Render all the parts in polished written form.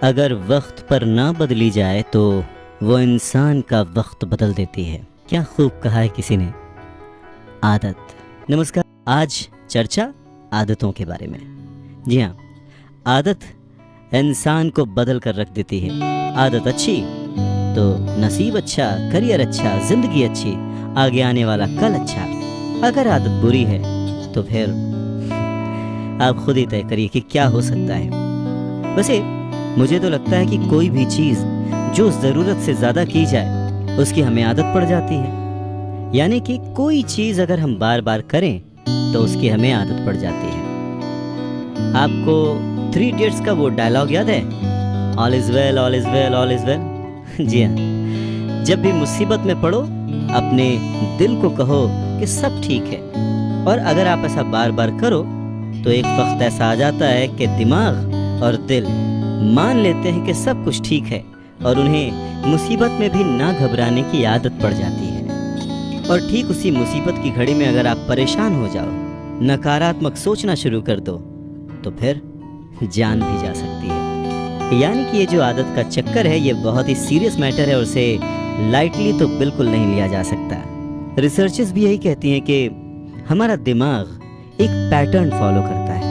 अगर वक्त पर ना बदली जाए तो वो इंसान का वक्त बदल देती है। क्या खूब कहा है किसी ने। आदत। नमस्कार, आज चर्चा आदतों के बारे में। जी हाँ, आदत इंसान को बदल कर रख देती है। आदत अच्छी तो नसीब अच्छा, करियर अच्छा, जिंदगी अच्छी, आगे आने वाला कल अच्छा। अगर आदत बुरी है तो फिर आप खुद ही तय करिए कि क्या हो सकता है। वैसे मुझे तो लगता है कि कोई भी चीज़ जो ज़रूरत से ज़्यादा की जाए उसकी हमें आदत पड़ जाती है। यानी कि कोई चीज़ अगर हम बार बार करें तो उसकी हमें आदत पड़ जाती है। आपको 3 इडियट्स का वो डायलॉग याद है, all is well, all is well, all is well. जी हाँ, जब भी मुसीबत में पड़ो अपने दिल को कहो कि सब ठीक है। और अगर आप ऐसा बार बार करो तो एक वक्त ऐसा आ जाता है कि दिमाग और दिल मान लेते हैं कि सब कुछ ठीक है और उन्हें मुसीबत में भी ना घबराने की आदत पड़ जाती है। और ठीक उसी मुसीबत की घड़ी में अगर आप परेशान हो जाओ, नकारात्मक सोचना शुरू कर दो तो फिर जान भी जा सकती है। यानी कि ये जो आदत का चक्कर है ये बहुत ही सीरियस मैटर है और उसे लाइटली तो बिल्कुल नहीं लिया जा सकता। रिसर्चर्स भी यही कहती हैं कि हमारा दिमाग एक पैटर्न फॉलो करता है।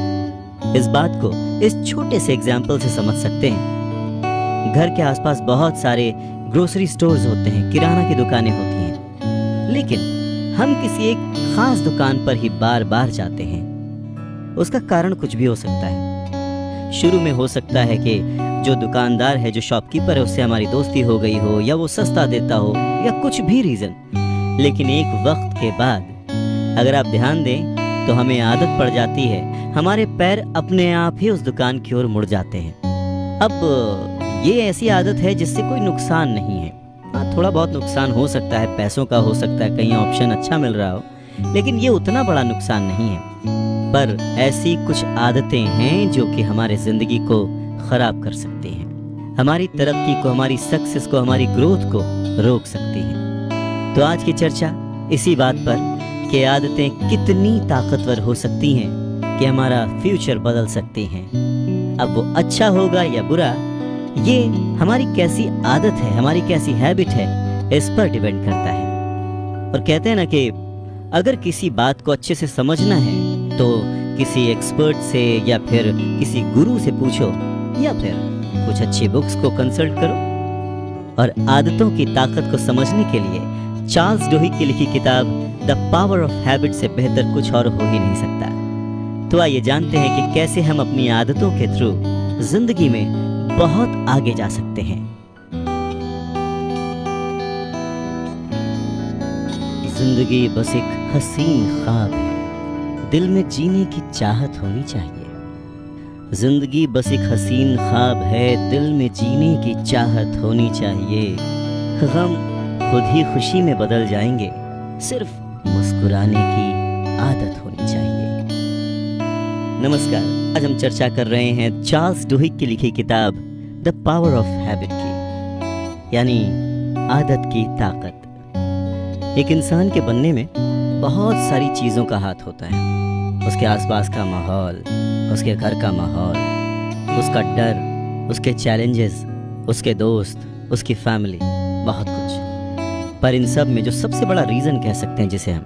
इस बात को इस छोटे से एग्जाम्पल से समझ सकते हैं। घर के आसपास बहुत सारे ग्रोसरी स्टोर्स होते हैं, किराना की दुकानें होती हैं, लेकिन हम किसी एक खास दुकान पर ही बार बार जाते हैं। उसका कारण कुछ भी हो सकता है। शुरू में हो सकता है कि जो दुकानदार है, जो शॉपकीपर है, उससे हमारी दोस्ती हो गई हो या वो सस्ता देता हो या कुछ भी रीजन। लेकिन एक वक्त के बाद अगर आप ध्यान दें तो हमें आदत पड़ जाती है, हमारे पैर अपने आप ही उस दुकान की ओर मुड़ जाते हैं। अब ये ऐसी आदत है जिससे कोई नुकसान नहीं है। हाँ, थोड़ा बहुत नुकसान हो सकता है, पैसों का हो सकता है, कहीं ऑप्शन अच्छा मिल रहा हो, लेकिन ये उतना बड़ा नुकसान नहीं है। पर ऐसी कुछ आदतें हैं जो कि हमारे जिंदगी को खराब कर सकती हैं, हमारी तरक्की को, हमारी सक्सेस को, हमारी ग्रोथ को रोक सकती हैं। तो आज की चर्चा इसी बात पर कि आदतें कितनी ताकतवर हो सकती हैं कि हमारा फ्यूचर बदल सकती हैं। अब वो अच्छा होगा या बुरा, ये हमारी कैसी आदत है, हमारी कैसी हैबिट है, इस पर डिपेंड करता है। और कहते हैं ना कि अगर किसी बात को अच्छे से समझना है तो किसी एक्सपर्ट से या फिर किसी गुरु से पूछो या फिर कुछ अच्छी बुक्स को कंसल्ट करो। और आदतों की ताकत को समझने के लिए चार्ल्स डुहिग की लिखी किताब द पावर ऑफ हैबिट से बेहतर कुछ और हो ही नहीं सकता। तो आइए जानते हैं कि कैसे हम अपनी आदतों के थ्रू जिंदगी में बहुत आगे जा सकते हैं। जिंदगी बस एक हसीन ख्वाब है, दिल में जीने की चाहत होनी चाहिए। जिंदगी बस एक हसीन ख्वाब है, दिल में जीने की चाहत होनी चाहिए। गम खुद ही खुशी में बदल जाएंगे, सिर्फ मुस्कुराने की आदत होनी चाहिए। नमस्कार, आज हम चर्चा कर रहे हैं चार्ल्स डुहिग की लिखी किताब द पावर ऑफ हैबिट की, यानी आदत की ताकत। एक इंसान के बनने में बहुत सारी चीज़ों का हाथ होता है। उसके आसपास का माहौल, उसके घर का माहौल, उसका डर, उसके चैलेंजेस, उसके दोस्त, उसकी फैमिली, बहुत कुछ। पर इन सब में जो सबसे बड़ा रीज़न कह सकते हैं जिसे हम,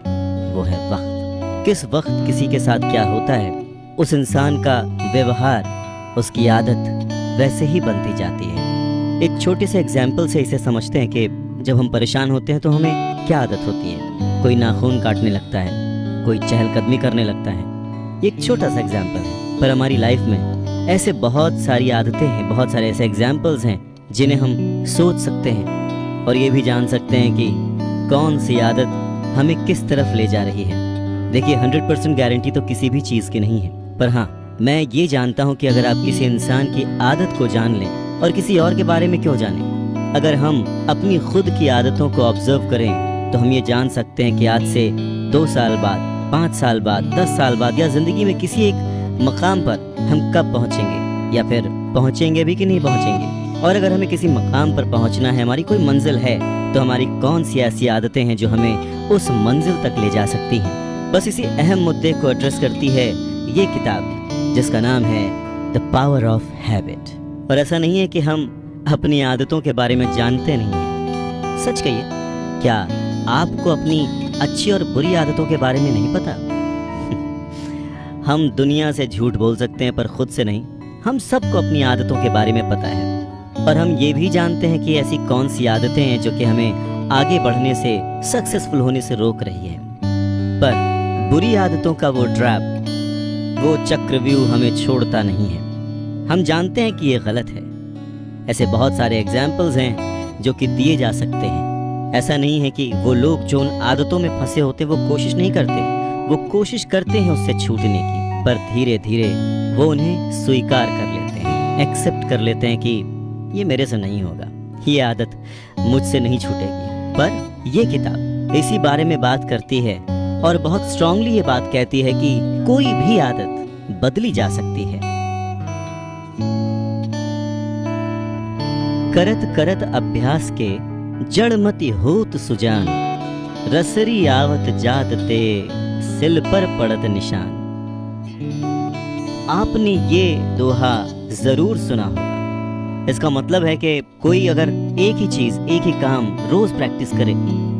वो है वक्त। किस वक्त किसी के साथ क्या होता है, उस इंसान का व्यवहार, उसकी आदत वैसे ही बनती जाती है। एक छोटे से एग्जाम्पल से इसे समझते हैं कि जब हम परेशान होते हैं तो हमें क्या आदत होती है। कोई नाखून काटने लगता है, कोई चहलकदमी करने लगता है। एक छोटा सा एग्जाम्पल है, पर हमारी लाइफ में ऐसे बहुत सारी आदतें हैं, बहुत सारे ऐसे एग्जाम्पल्स हैं जिन्हें हम सोच सकते हैं और ये भी जान सकते हैं कि कौन सी आदत हमें किस तरफ ले जा रही है। देखिए, 100% गारंटी तो किसी भी चीज़ की नहीं है, पर हाँ, मैं ये जानता हूँ कि अगर आप किसी इंसान की आदत को जान लें और किसी और के बारे में क्यों जानें, अगर हम अपनी खुद की आदतों को ऑब्जर्व करें तो हम ये जान सकते हैं कि आज से 2 साल बाद, 5 साल बाद, 10 साल बाद या ज़िंदगी में किसी एक मकाम पर हम कब पहुँचेंगे या फिर पहुँचेंगे भी कि नहीं पहुँचेंगे। और अगर हमें किसी मकाम पर पहुंचना है, हमारी कोई मंजिल है, तो हमारी कौन सी ऐसी आदतें हैं जो हमें उस मंजिल तक ले जा सकती हैं। बस इसी अहम मुद्दे को एड्रेस करती है ये किताब जिसका नाम है द पावर ऑफ हैबिट। और ऐसा नहीं है कि हम अपनी आदतों के बारे में जानते नहीं हैं। सच कहिए, क्या आपको अपनी अच्छी और बुरी आदतों के बारे में नहीं पता? हम दुनिया से झूठ बोल सकते हैं पर खुद से नहीं। हम सबको अपनी आदतों के बारे में पता है और हम ये भी जानते हैं कि ऐसी कौन सी आदतें हैं जो कि हमें आगे बढ़ने से, सक्सेसफुल होने से रोक रही है। पर बुरी आदतों का वो ट्रैप, वो चक्रव्यूह हमें छोड़ता नहीं है। हम जानते हैं कि ये गलत है। ऐसे बहुत सारे एग्जाम्पल्स हैं जो कि दिए जा सकते हैं। ऐसा नहीं है कि वो लोग जो उन आदतों में फंसे होते वो कोशिश नहीं करते, वो कोशिश करते हैं उससे छूटने की, पर धीरे धीरे वो उन्हें स्वीकार कर लेते हैं, एक्सेप्ट कर लेते हैं कि ये मेरे से नहीं होगा, ये आदत मुझसे नहीं छूटेगी। पर ये किताब इसी बारे में बात करती है और बहुत स्ट्रांगली ये बात कहती है कि कोई भी आदत बदली जा सकती है। करत करत अभ्यास के जड़मति होत सुजान, रसरी आवत जात ते सिल पर पड़त निशान। आपने ये दोहा जरूर सुना होगा। इसका मतलब है कि कोई अगर एक ही चीज, एक ही काम रोज प्रैक्टिस करे,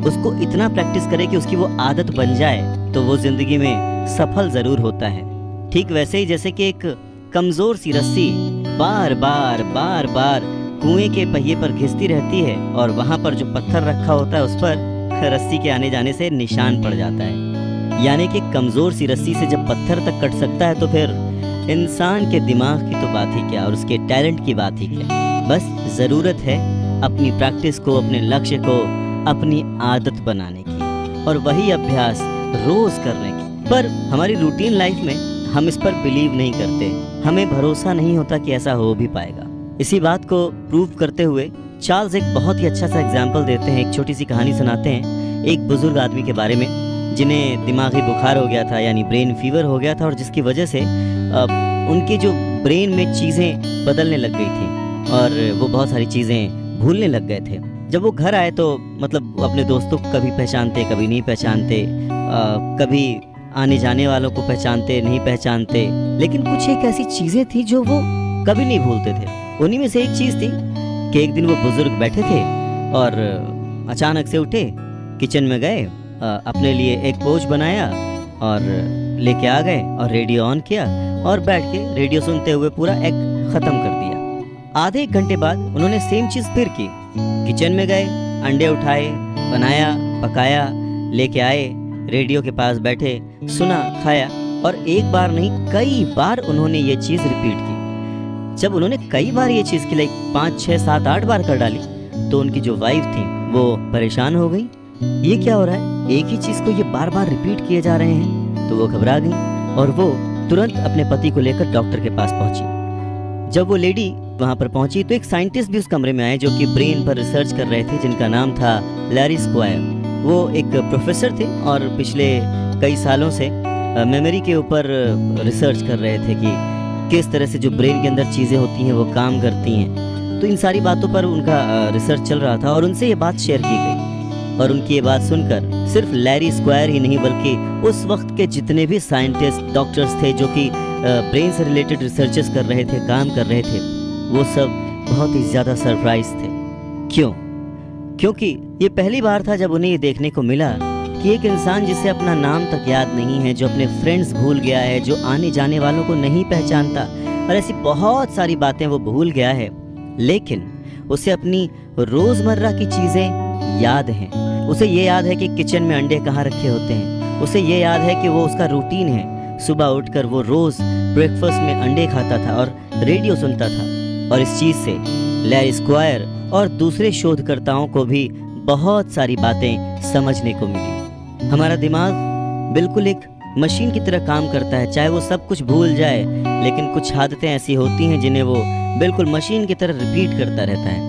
उसको इतना प्रैक्टिस करे कि उसकी वो आदत बन जाए, तो वो जिंदगी में सफल जरूर होता है। ठीक वैसे ही जैसे कि एक कमजोर सी रस्सी बार बार कुएं के पहिए पर घिसती रहती है और वहां पर जो पत्थर रखा होता है उस पर रस्सी के आने जाने से निशान पड़ जाता है। यानी कि कमजोर सी रस्सी से जब पत्थर तक कट सकता है तो फिर इंसान के दिमाग की तो बात ही क्या और उसके टैलेंट की बात ही क्या। बस जरूरत है अपनी प्रैक्टिस को, अपने लक्ष्य को अपनी आदत बनाने की और वही अभ्यास रोज करने की। पर हमारी रूटीन लाइफ में हम इस पर बिलीव नहीं करते, हमें भरोसा नहीं होता कि ऐसा हो भी पाएगा। इसी बात को प्रूव करते हुए चार्ल्स एक बहुत ही अच्छा सा एग्जाम्पल देते हैं, एक छोटी सी कहानी सुनाते हैं एक बुजुर्ग आदमी के बारे में जिन्हें दिमागी बुखार हो गया था, यानी ब्रेन फीवर हो गया था, और जिसकी वजह से उनके जो ब्रेन में चीज़ें बदलने लग गई थी और वो बहुत सारी चीज़ें भूलने लग गए थे। जब वो घर आए तो मतलब वो अपने दोस्तों को कभी पहचानते, कभी नहीं पहचानते, कभी आने जाने वालों को पहचानते, नहीं पहचानते, लेकिन कुछ एक ऐसी चीज़ें थी जो वो कभी नहीं भूलते थे। उन्हीं में से एक चीज़ थी कि एक दिन वो बुजुर्ग बैठे थे और अचानक से उठे, किचन में गए, अपने लिए एक पोच बनाया और लेके आ गए और रेडियो ऑन किया और बैठ के रेडियो सुनते हुए पूरा एग ख़त्म कर दिया। आधे एक घंटे बाद उन्होंने सेम चीज़ फिर की, किचन में गए, अंडे उठाए, बनाया, पकाया, लेके आए, रेडियो के पास बैठे, सुना, खाया, और एक बार नहीं कई बार उन्होंने ये चीज़ रिपीट की। जब उन्होंने कई बार ये चीज़ की, लाइक 5, 6, 7, 8 बार कर डाली, तो उनकी जो वाइफ थी वो परेशान हो गई। ये क्या हो रहा है, एक ही चीज़ को ये बार बार रिपीट किए जा रहे हैं। तो वो घबरा गई और वो तुरंत अपने पति को लेकर डॉक्टर के पास पहुंची। जब वो लेडी वहां पर पहुंची तो एक साइंटिस्ट भी उस कमरे में आए जो कि ब्रेन पर रिसर्च कर रहे थे, जिनका नाम था लैरी स्क्वायर। वो एक प्रोफेसर थे और पिछले कई सालों से मेमोरी के ऊपर रिसर्च कर रहे थे कि किस तरह से जो ब्रेन के अंदर चीज़ें होती हैं वो काम करती हैं। तो इन सारी बातों पर उनका रिसर्च चल रहा था और उनसे ये बात शेयर की गई। और उनकी ये बात सुनकर सिर्फ लैरी स्क्वायर ही नहीं बल्कि उस वक्त के जितने भी साइंटिस्ट, डॉक्टर्स थे जो कि ब्रेन से रिलेटेड रिसर्चेस कर रहे थे, काम कर रहे थे, वो सब बहुत ही ज़्यादा सरप्राइज थे। क्यों? क्योंकि ये पहली बार था जब उन्हें ये देखने को मिला कि एक इंसान जिसे अपना नाम तक याद नहीं है, जो अपने फ्रेंड्स भूल गया है, जो आने जाने वालों को नहीं पहचानता और ऐसी बहुत सारी बातें वो भूल गया है, लेकिन उसे अपनी रोज़मर्रा की चीज़ें याद हैं। उसे ये याद है कि किचन में अंडे कहाँ रखे होते हैं, उसे ये याद है कि वो उसका रूटीन है, सुबह उठकर वो रोज़ ब्रेकफास्ट में अंडे खाता था और रेडियो सुनता था। और इस चीज़ से लैरी स्क्वायर और दूसरे शोधकर्ताओं को भी बहुत सारी बातें समझने को मिली। हमारा दिमाग बिल्कुल एक मशीन की तरह काम करता है, चाहे वो सब कुछ भूल जाए, लेकिन कुछ आदतें ऐसी होती हैं जिन्हें वो बिल्कुल मशीन की तरह रिपीट करता रहता है।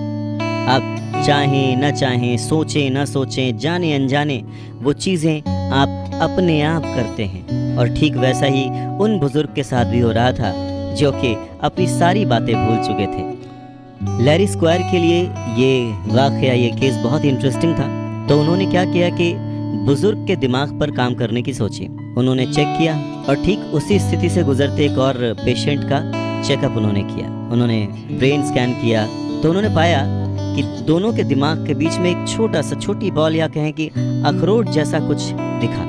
आप चाहें न चाहें, सोचें न सोचें, जाने अनजाने वो चीज़ें आप अपने आप करते हैं। और ठीक वैसा ही उन बुजुर्ग के साथ भी हो रहा था जो कि अपनी सारी बातें भूल चुके थे। लैरी स्क्वायर के लिए ये वाक़या, ये केस बहुत ही इंटरेस्टिंग था। तो उन्होंने क्या किया कि बुजुर्ग के दिमाग पर काम करने की सोची। उन्होंने चेक किया और ठीक उसी स्थिति से गुजरते एक और पेशेंट का चेकअप उन्होंने किया, उन्होंने ब्रेन स्कैन किया, तो उन्होंने पाया कि दोनों के दिमाग के बीच में एक छोटी बॉल या कहें कि अखरोट जैसा कुछ दिखा,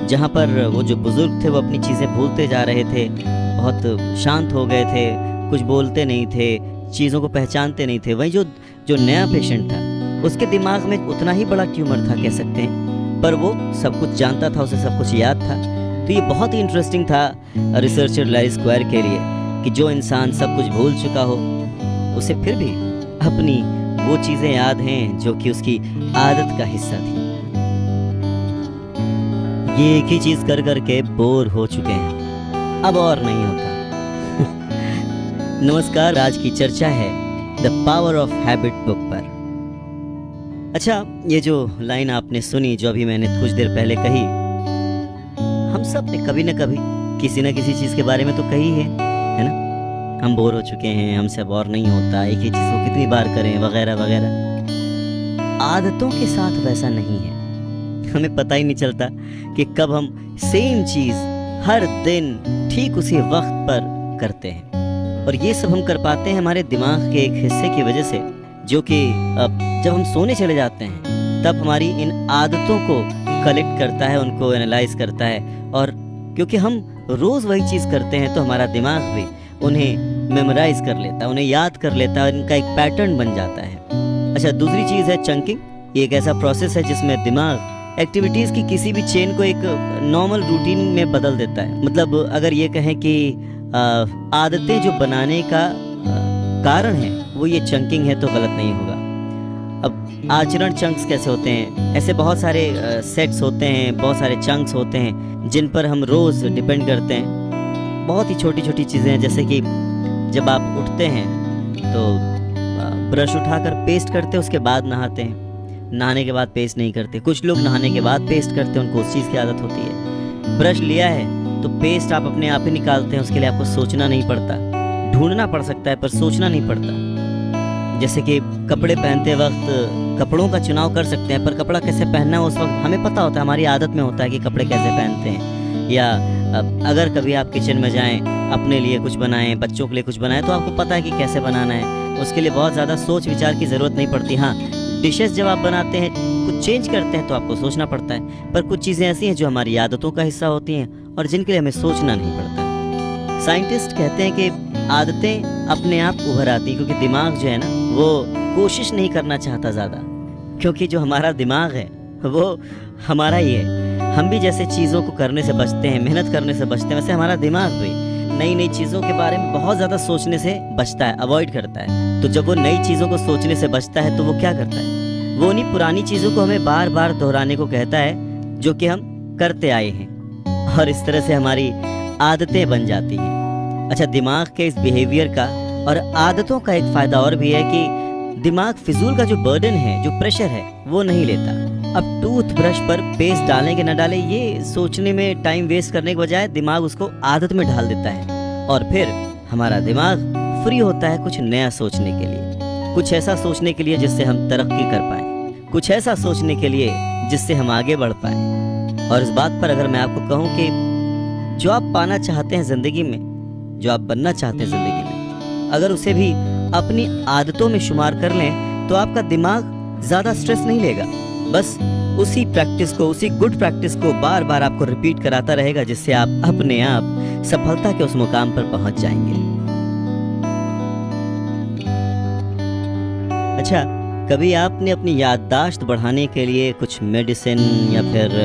जहाँ पर वो जो बुजुर्ग थे वो अपनी चीज़ें भूलते जा रहे थे, बहुत शांत हो गए थे, कुछ बोलते नहीं थे, चीज़ों को पहचानते नहीं थे। वहीं जो नया पेशेंट था उसके दिमाग में उतना ही बड़ा ट्यूमर था कह सकते हैं, पर वो सब कुछ जानता था, उसे सब कुछ याद था। तो ये बहुत ही इंटरेस्टिंग था रिसर्चर लैरी स्क्वायर के लिए कि जो इंसान सब कुछ भूल चुका हो उसे फिर भी अपनी वो चीज़ें याद हैं जो कि उसकी आदत का हिस्सा थी। ये एक ही चीज़ कर कर के बोर हो चुके हैं, अब और नहीं होता। नमस्कार, आज की चर्चा है the power of habit book पर। अच्छा, ये जो लाइन आपने सुनी, जो अभी मैंने कुछ देर पहले कही, हम सब ने कभी न कभी किसी न किसी चीज़ के बारे में तो कही है ना? हम बोर हो चुके हैं, हमसे अब और नहीं होता, एक ही चीज़ को कितनी बार करें, वगैरह वगैरह। आदतों के साथ वैसा नहीं है। हमें पता ही नहीं चलता कि कब हम सेम चीज़ हर दिन ठीक उसी वक्त पर करते हैं, और ये सब हम कर पाते हैं हमारे दिमाग के एक हिस्से की वजह से, जो कि जब हम सोने चले जाते हैं तब हमारी इन आदतों को कलेक्ट करता है, उनको एनालाइज करता है, और क्योंकि हम रोज़ वही चीज़ करते हैं तो हमारा दिमाग भी उन्हें मेमोराइज कर लेता है, उन्हें याद कर लेता है, इनका एक पैटर्न बन जाता है। अच्छा, दूसरी चीज़ है चंकिंग। ये एक ऐसा प्रोसेस है जिसमें दिमाग एक्टिविटीज़ की किसी भी चेन को एक नॉर्मल रूटीन में बदल देता है। मतलब अगर ये कहें कि आदतें जो बनाने का कारण है वो ये चंकिंग है तो गलत नहीं होगा। अब आचरण चंक्स कैसे होते हैं? ऐसे बहुत सारे सेट्स होते हैं, बहुत सारे चंक्स होते हैं जिन पर हम रोज़ डिपेंड करते हैं। बहुत ही छोटी छोटी चीज़ें हैं, जैसे कि जब आप उठते हैं तो ब्रश उठाकर पेस्ट करते हैं, उसके बाद नहाते हैं। नहाने के बाद पेस्ट नहीं करते। कुछ लोग नहाने के बाद पेस्ट करते हैं, उनको उस चीज़ की आदत होती है। ब्रश लिया है तो पेस्ट आप अपने आप ही निकालते हैं, उसके लिए आपको सोचना नहीं पड़ता। ढूंढना पड़ सकता है पर सोचना नहीं पड़ता। जैसे कि कपड़े पहनते वक्त कपड़ों का चुनाव कर सकते हैं, पर कपड़ा कैसे पहनना है उस वक्त हमें पता होता है, हमारी आदत में होता है कि कपड़े कैसे पहनते हैं। या अगर कभी आप किचन में जाएं, अपने लिए कुछ बनाएं, बच्चों के लिए कुछ बनाएं, तो आपको पता है कि कैसे बनाना है। उसके लिए बहुत ज़्यादा सोच विचार की ज़रूरत नहीं पड़ती। हाँ, डिशेस जब आप बनाते हैं, कुछ चेंज करते हैं तो आपको सोचना पड़ता है, पर कुछ चीज़ें ऐसी हैं जो हमारी आदतों का हिस्सा होती हैं और जिनके लिए हमें सोचना नहीं पड़ता। साइंटिस्ट कहते हैं कि आदतें अपने आप उभर आती, क्योंकि दिमाग जो है ना वो कोशिश नहीं करना चाहता ज़्यादा, क्योंकि जो हमारा दिमाग है वो हमारा ही है। हम भी जैसे चीज़ों को करने से बचते हैं, मेहनत करने से बचते हैं, वैसे हमारा दिमाग भी नई नई चीज़ों के बारे में बहुत ज़्यादा सोचने से बचता है, अवॉइड करता है। तो जब वो नई चीज़ों को सोचने से बचता है तो वो क्या करता है? वो उन्हीं पुरानी चीज़ों को हमें बार बार दोहराने को कहता है जो कि हम करते आए हैं, और इस तरह से हमारी आदतें बन जाती हैं। अच्छा, दिमाग के इस बिहेवियर का और आदतों का एक फ़ायदा और भी है कि दिमाग फिजूल का जो बर्डन है, जो प्रेशर है, वो नहीं लेता। अब टूथब्रश पर पेस्ट डालें कि न डालें, ये सोचने में टाइम वेस्ट करने के बजाय दिमाग उसको आदत में ढाल देता है, और फिर हमारा दिमाग फ्री होता है कुछ नया सोचने के लिए, कुछ ऐसा सोचने के लिए जिससे हम तरक्की कर पाएं, कुछ ऐसा सोचने के लिए जिससे हम आगे बढ़ पाएं। और इस बात पर अगर मैं आपको कहूँ कि जो आप पाना चाहते हैं ज़िंदगी में, जो आप बनना चाहते हैं ज़िंदगी में, अगर उसे भी अपनी आदतों में शुमार कर लें तो आपका दिमाग ज़्यादा स्ट्रेस नहीं लेगा। बस उसी प्रैक्टिस को, उसी गुड प्रैक्टिस को बार बार आपको रिपीट कराता रहेगा, जिससे आप अपने आप सफलता के उस मुकाम पर पहुंच जाएंगे। अच्छा, कभी आपने अपनी याददाश्त बढ़ाने के लिए कुछ मेडिसिन या फिर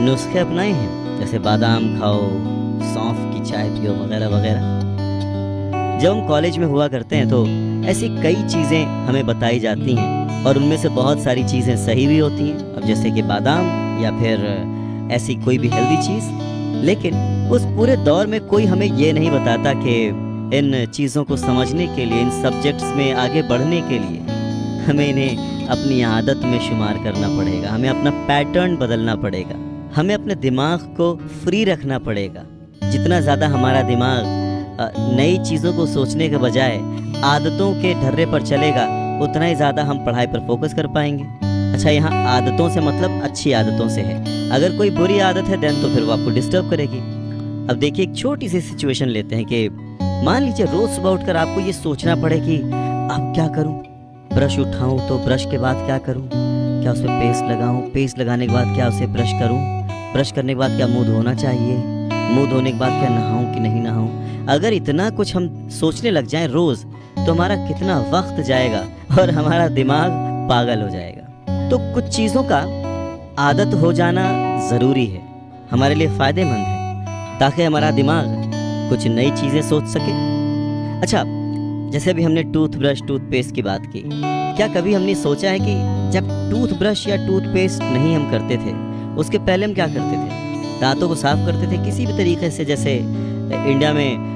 नुस्खे अपनाए हैं? जैसे बादाम खाओ, सौंफ की चाय पियो, वगैरह वगैरह। जब हम कॉलेज में हुआ करते हैं तो ऐसी कई चीज़ें हमें बताई जाती हैं, और उनमें से बहुत सारी चीज़ें सही भी होती हैं, अब जैसे कि बादाम या फिर ऐसी कोई भी हेल्दी चीज़। लेकिन उस पूरे दौर में कोई हमें ये नहीं बताता कि इन चीज़ों को समझने के लिए, इन सब्जेक्ट्स में आगे बढ़ने के लिए हमें इन्हें अपनी आदत में शुमार करना पड़ेगा, हमें अपना पैटर्न बदलना पड़ेगा, हमें अपने दिमाग को फ्री रखना पड़ेगा। जितना ज़्यादा हमारा दिमाग नई चीज़ों को सोचने के बजाय आदतों के ढर्रे पर चलेगा, उतना ही ज़्यादा हम पढ़ाई पर फोकस कर पाएंगे। अच्छा, यहाँ आदतों से मतलब अच्छी आदतों से है। अगर कोई बुरी आदत है देन तो फिर वो आपको डिस्टर्ब करेगी। अब देखिए, एक छोटी सी सिचुएशन लेते हैं कि मान लीजिए रोज सुबह उठकर आपको ये सोचना पड़े कि अब क्या करूं, ब्रश उठाऊं तो ब्रश के बाद क्या करूं, क्या उसमें पेस्ट लगाऊं, पेस्ट लगाने के बाद क्या उसे ब्रश करूं, ब्रश करने के बाद क्या मुंह धोना चाहिए, मुंह धोने के बाद क्या नहाऊं कि नहीं नहाऊं। अगर इतना कुछ हम सोचने लग जाएं रोज, तो हमारा कितना वक्त जाएगा और हमारा दिमाग पागल हो जाएगा। तो कुछ चीज़ों का आदत हो जाना ज़रूरी है, हमारे लिए फ़ायदेमंद है, ताकि हमारा दिमाग कुछ नई चीज़ें सोच सके। अच्छा, जैसे अभी हमने टूथब्रश टूथपेस्ट की बात की, क्या कभी हमने सोचा है कि जब टूथब्रश या टूथपेस्ट नहीं हम करते थे, उसके पहले हम क्या करते थे? दांतों को साफ करते थे किसी भी तरीके से। जैसे इंडिया में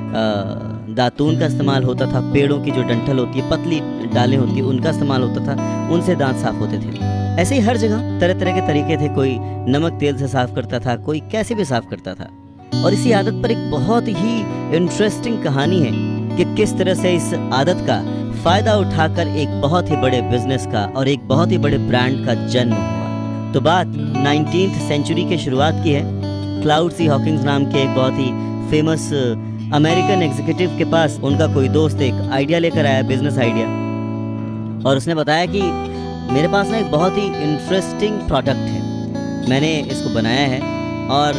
दातून का इस्तेमाल होता था, पेड़ों की जो डंठल होती है, पतली डालें होती है, उनका इस्तेमाल होता था, उनसे दांत साफ होते थे। ऐसे ही हर जगह तरह तरह के तरीके थे, कोई नमक तेल से साफ करता था, कोई कैसे भी साफ करता था। और इसी आदत पर एक बहुत ही इंटरेस्टिंग कहानी है कि किस तरह से इस आदत का फ़ायदा उठाकर एक बहुत ही बड़े बिजनेस का और एक बहुत ही बड़े ब्रांड का जन्म हुआ। तो बात 19th सेंचुरी की शुरुआत की है। क्लाउड सी हॉकिंस नाम के एक बहुत ही फेमस अमेरिकन एग्जीक्यूटिव के पास उनका कोई दोस्त एक आइडिया लेकर आया, बिजनेस आइडिया, और उसने बताया कि मेरे पास ना एक बहुत ही इंटरेस्टिंग प्रोडक्ट है, मैंने इसको बनाया है और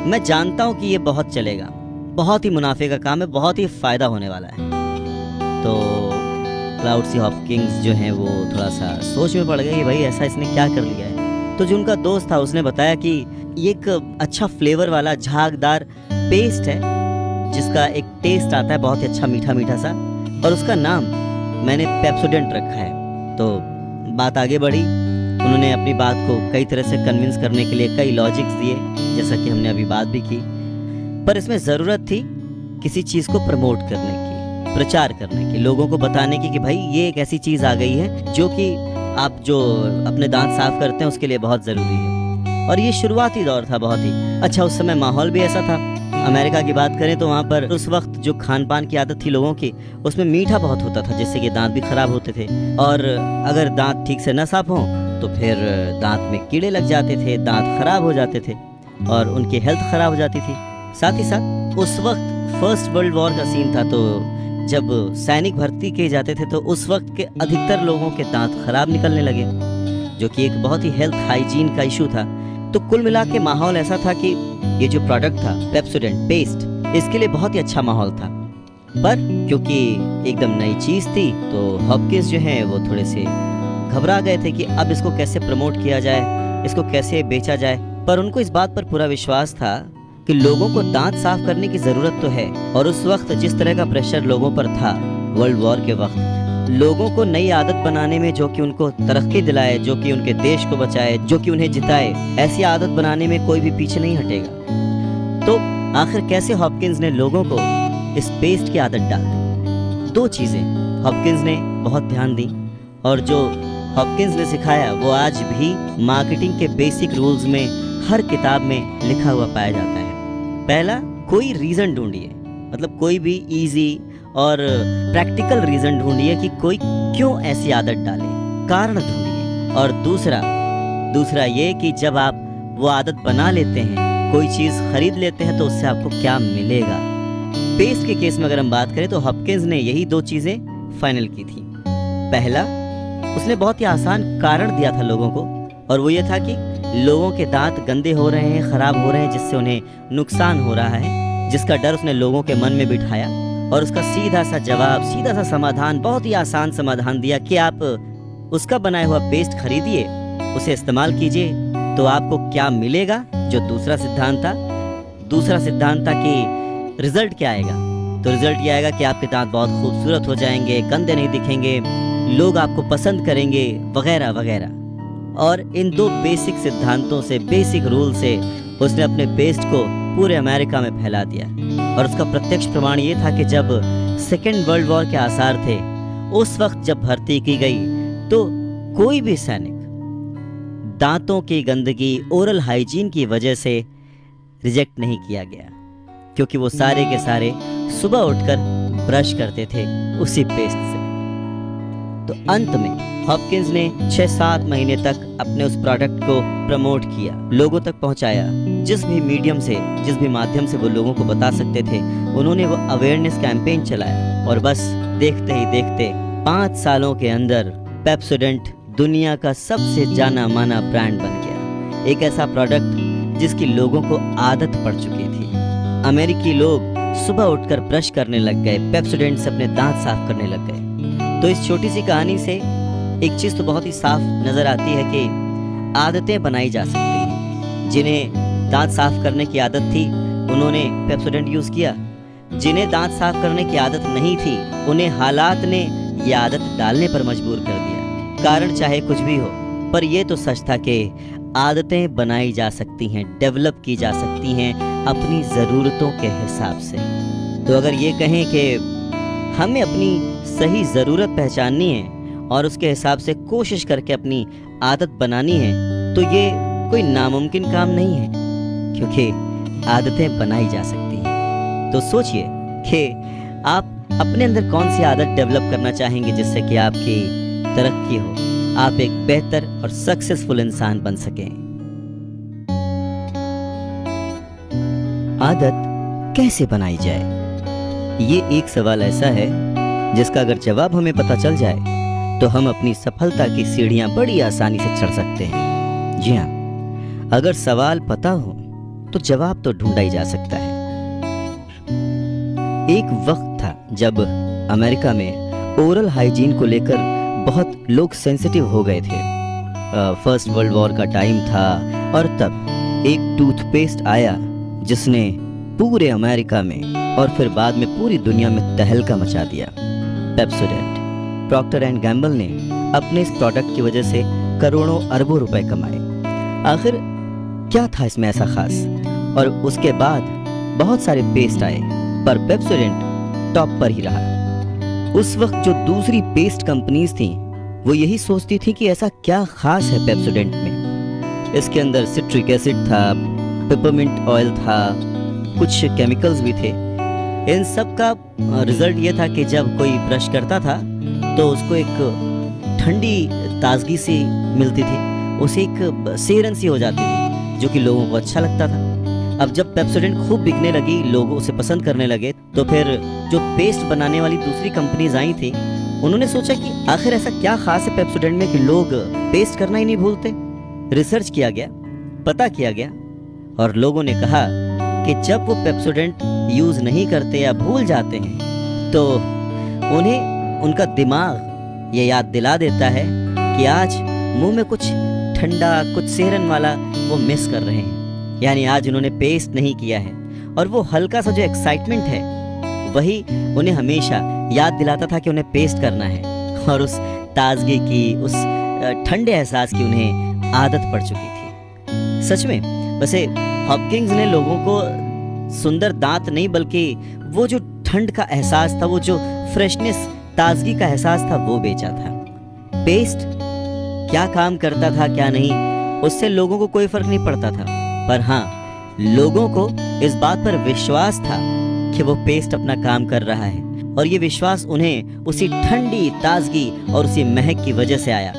मैं जानता हूँ कि ये बहुत चलेगा, बहुत ही मुनाफे का काम है, बहुत ही फ़ायदा होने वाला है। तो क्लाउड सी हॉकिंस जो हैं वो थोड़ा सा सोच में पड़ गए कि भाई ऐसा इसने क्या कर लिया है। तो जो उनका दोस्त था उसने बताया कि ये एक अच्छा फ्लेवर वाला झागदार पेस्ट है जिसका एक टेस्ट आता है बहुत ही अच्छा मीठा मीठा सा, और उसका नाम मैंने पेप्सोडेंट रखा है। तो बात आगे बढ़ी, उन्होंने अपनी बात को कई तरह से कन्विंस करने के लिए कई लॉजिक्स दिए, जैसा कि हमने अभी बात भी की, पर इसमें ज़रूरत थी किसी चीज़ को प्रमोट करने की, प्रचार करने की, लोगों को बताने की कि भाई ये एक ऐसी चीज़ आ गई है जो कि आप जो अपने दांत साफ करते हैं उसके लिए बहुत ज़रूरी है। और ये शुरुआती दौर था बहुत ही अच्छा, उस समय माहौल भी ऐसा था। अमेरिका की बात करें तो वहाँ पर उस वक्त जो खान पान की आदत थी लोगों की, उसमें मीठा बहुत होता था, जिससे कि दांत भी खराब होते थे, और अगर दांत ठीक से न साफ हों तो फिर दांत में कीड़े लग जाते थे, दांत खराब हो जाते थे और उनकी हेल्थ खराब हो जाती थी। साथ ही साथ उस वक्त फर्स्ट वर्ल्ड वॉर का सीन था, तो जब सैनिक भर्ती किए जाते थे तो उस वक्त के अधिकतर लोगों के दांत खराब निकलने लगे, जो कि एक बहुत ही हेल्थ हाइजीन का इशू था। तो कुल मिला के माहौल ऐसा था कि ये जो प्रोडक्ट था पेप्सोडेंट पेस्ट, इसके लिए बहुत ही अच्छा माहौल था। पर क्योंकि एकदम नई चीज़ थी तो हॉपकिंस जो हैं वो थोड़े से घबरा गए थे कि अब इसको कैसे प्रमोट किया जाए, इसको कैसे बेचा जाए। पर उनको इस बात पर पूरा विश्वास था कि लोगों को दांत साफ करने की ज़रूरत तो है, और उस वक्त जिस तरह का प्रेशर लोगों पर था वर्ल्ड वॉर के वक्त, लोगों को नई आदत बनाने में जो कि उनको तरक्की दिलाए, जो कि उनके देश को बचाए, जो कि उन्हें जिताए, ऐसी आदत बनाने में कोई भी पीछे नहीं हटेगा। तो आखिर कैसे हॉपकिंस ने लोगों को इस पेस्ट की आदत डाल दी? दो चीज़ें हॉपकिंस ने बहुत ध्यान दी, और जो हॉपकिंस ने सिखाया वो आज भी मार्केटिंग के बेसिक रूल्स में हर किताब में लिखा हुआ पाया जाता है। पहला, कोई रीज़न ढूंढिए, मतलब कोई भी इजी और प्रैक्टिकल रीज़न ढूंढिए कि कोई क्यों ऐसी आदत डाले, कारण ढूंढिए। और दूसरा ये कि जब आप वो आदत बना लेते हैं, कोई चीज़ खरीद लेते हैं, तो उससे आपको क्या मिलेगा। पेस्ट के केस में अगर हम बात करें तो हॉपकिंस ने यही दो चीज़ें फाइनल की थी। पहला, उसने बहुत ही आसान कारण दिया था लोगों को, और वो ये था कि लोगों के दांत गंदे हो रहे हैं, ख़राब हो रहे हैं, जिससे उन्हें नुकसान हो रहा है, जिसका डर उसने लोगों के मन में बिठाया, और उसका सीधा सा जवाब, सीधा सा समाधान, बहुत ही आसान समाधान दिया कि आप उसका बनाया हुआ पेस्ट खरीदिए, उसे इस्तेमाल कीजिए, तो आपको क्या मिलेगा। जो दूसरा सिद्धांत था कि रिजल्ट क्या आएगा, तो रिजल्ट ये आएगा कि आपके दांत बहुत खूबसूरत हो जाएंगे, गंदे नहीं दिखेंगे, लोग आपको पसंद करेंगे, वगैरह वगैरह। और इन दो बेसिक सिद्धांतों से, बेसिक रूल से उसने अपने पेस्ट को पूरे अमेरिका में फैला दिया। और उसका प्रत्यक्ष प्रमाण ये था कि जब सेकेंड वर्ल्ड वॉर के आसार थे, उस वक्त जब भर्ती की गई तो कोई भी सैनिक दांतों की गंदगी, ओरल हाइजीन की वजह से रिजेक्ट नहीं किया गया, क्योंकि वो सारे के सारे सुबह उठकर ब्रश करते थे उसी पेस्ट से। तो अंत में हॉपकिंस ने 6-7 महीने तक अपने उस प्रोडक्ट को प्रमोट किया, लोगों तक पहुंचाया, जिस भी मीडियम से, जिस भी माध्यम से वो लोगों को बता सकते थे, उन्होंने वो अवेयरनेस कैंपेन चलाया और बस देखते ही देखते 5 सालों के अंदर पेप्सोडेंट दुनिया का सबसे जाना माना ब्रांड बन गया। एक ऐसा प्रोडक्ट जिसकी लोगों को आदत पड़ चुकी थी। अमेरिकी लोग सुबह उठकर ब्रश करने लग गए, पेप्सोडेंट से अपने दांत साफ करने लग गए। तो इस छोटी सी कहानी से एक चीज़ तो बहुत ही साफ नज़र आती है कि आदतें बनाई जा सकती हैं। जिन्हें दांत साफ करने की आदत थी उन्होंने पेप्सोडेंट यूज़ किया, जिन्हें दांत साफ करने की आदत नहीं थी उन्हें हालात ने ये आदत डालने पर मजबूर कर दिया। कारण चाहे कुछ भी हो, पर यह तो सच था कि आदतें बनाई जा सकती हैं, डेवलप की जा सकती हैं अपनी ज़रूरतों के हिसाब से। तो अगर ये कहें कि हमें अपनी सही ज़रूरत पहचाननी है और उसके हिसाब से कोशिश करके अपनी आदत बनानी है, तो ये कोई नामुमकिन काम नहीं है, क्योंकि आदतें बनाई जा सकती हैं। तो सोचिए कि आप अपने अंदर कौन सी आदत डेवलप करना चाहेंगे जिससे कि आपकी तरक्की हो, आप एक बेहतर और सक्सेसफुल इंसान बन सकें। आदत कैसे बनाई जाए, ये एक सवाल ऐसा है जिसका अगर जवाब हमें पता चल जाए तो हम अपनी सफलता की सीढ़ियां बड़ी आसानी से चढ़ सकते हैं। जी हाँ, अगर सवाल पता हो तो जवाब तो ढूंढा ही जा सकता है। एक वक्त था जब अमेरिका में ओरल हाइजीन को लेकर बहुत लोग सेंसिटिव हो गए थे। फर्स्ट वर्ल्ड वॉर का टाइम था और तब एक टूथपेस्ट आया जिसने पूरे अमेरिका में और फिर बाद में पूरी दुनिया में तहलका मचा दिया, पेप्सोडेंट। प्रॉक्टर एंड गैम्बल ने अपने इस प्रोडक्ट की वजह से करोड़ों अरबों रुपए कमाए। आखिर क्या था इसमें ऐसा खास? और उसके बाद बहुत सारे पेस्ट आए, पर पेप्सोडेंट टॉप पर ही रहा। उस वक्त जो दूसरी पेस्ट कंपनीज थी वो यही सोचती थी कि ऐसा क्या खास है पेप्सोडेंट में। इसके अंदर सिट्रिक एसिड था, पेपरमिंट ऑयल था, कुछ केमिकल्स भी थे। इन सब का रिजल्ट ये था कि जब कोई ब्रश करता था तो उसको एक ठंडी ताजगी सी मिलती थी, उसे एक सेरन सी हो जाती थी, जो कि लोगों को अच्छा लगता था। अब जब पेप्सोडेंट खूब बिकने लगी, लोग उसे पसंद करने लगे, तो फिर जो पेस्ट बनाने वाली दूसरी कंपनीज आई थी उन्होंने सोचा कि आखिर ऐसा क्या खास है पेप्सोडेंट में कि लोग पेस्ट करना ही नहीं भूलते। रिसर्च किया गया, पता किया गया और लोगों ने कहा कि जब वो पेप्सोडेंट यूज नहीं करते या भूल जाते हैं तो उन्हें उनका दिमाग ये याद दिला देता है कि आज मुंह में कुछ ठंडा, कुछ सेहरन वाला वो मिस कर रहे हैं। यानी आज उन्होंने पेस्ट नहीं किया है और वो हल्का सा जो एक्साइटमेंट है वही उन्हें हमेशा याद दिलाता था कि उन्हें पेस्ट करना है, और उस ताजगी की, उस ठंडे एहसास की उन्हें आदत पड़ चुकी थी। सच में वैसे हॉपकिंस ने लोगों को सुंदर दांत नहीं बल्कि वो जो ठंड का एहसास था, वो जो फ्रेशनेस, ताजगी का एहसास था, वो बेचा था। पेस्ट क्या काम करता था क्या नहीं, उससे लोगों को कोई फर्क नहीं पड़ता था, पर हाँ, लोगों को इस बात पर विश्वास था कि वो पेस्ट अपना काम कर रहा है, और ये विश्वास उन्हें उसी ठंडी ताजगी और उसी महक की वजह से आया।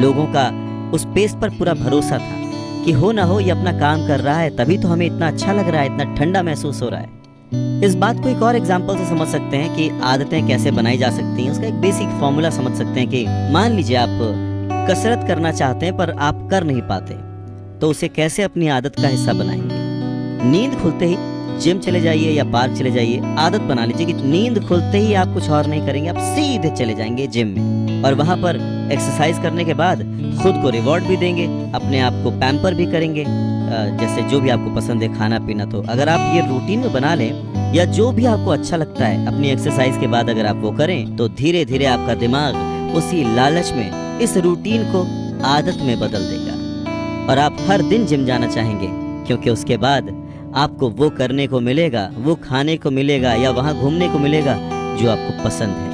लोगों का उस पेस्ट पर पूरा भरोसा था कि हो ना हो ये अपना काम कर रहा है, तभी तो हमें इतना अच्छा लग रहा है, इतना ठंडा महसूस हो रहा है। इस बात को एक और एग्जांपल से समझ सकते हैं कि आदतें कैसे बनाई जा सकती हैं। उसका एक बेसिक फॉर्मूला समझ सकते हैं कि मान लीजिए आप कसरत करना चाहते हैं पर आप कर नहीं पाते, तो उसे कैसे अपनी आदत का हिस्सा बनाएंगे। नींद खुलते ही जिम चले जाइए या पार्क चले जाइए। आदत बना लीजिए कि नींद खुलते ही आप कुछ और नहीं करेंगे, आप सीधे चले जाएंगे जिम में, और वहां पर एक्सरसाइज करने के बाद खुद को रिवॉर्ड भी देंगे, अपने आप को पैम्पर भी करेंगे, जैसे जो भी आपको पसंद है खाना पीना। तो अगर आप ये रूटीन में बना लें या जो भी आपको अच्छा लगता है अपनी एक्सरसाइज के बाद अगर आप वो करें, तो धीरे धीरे आपका दिमाग उसी लालच में इस रूटीन को आदत में बदल देगा और आप हर दिन जिम जाना चाहेंगे, क्योंकि उसके बाद आपको वो करने को मिलेगा, वो खाने को मिलेगा या वहाँ घूमने को मिलेगा जो आपको पसंद है।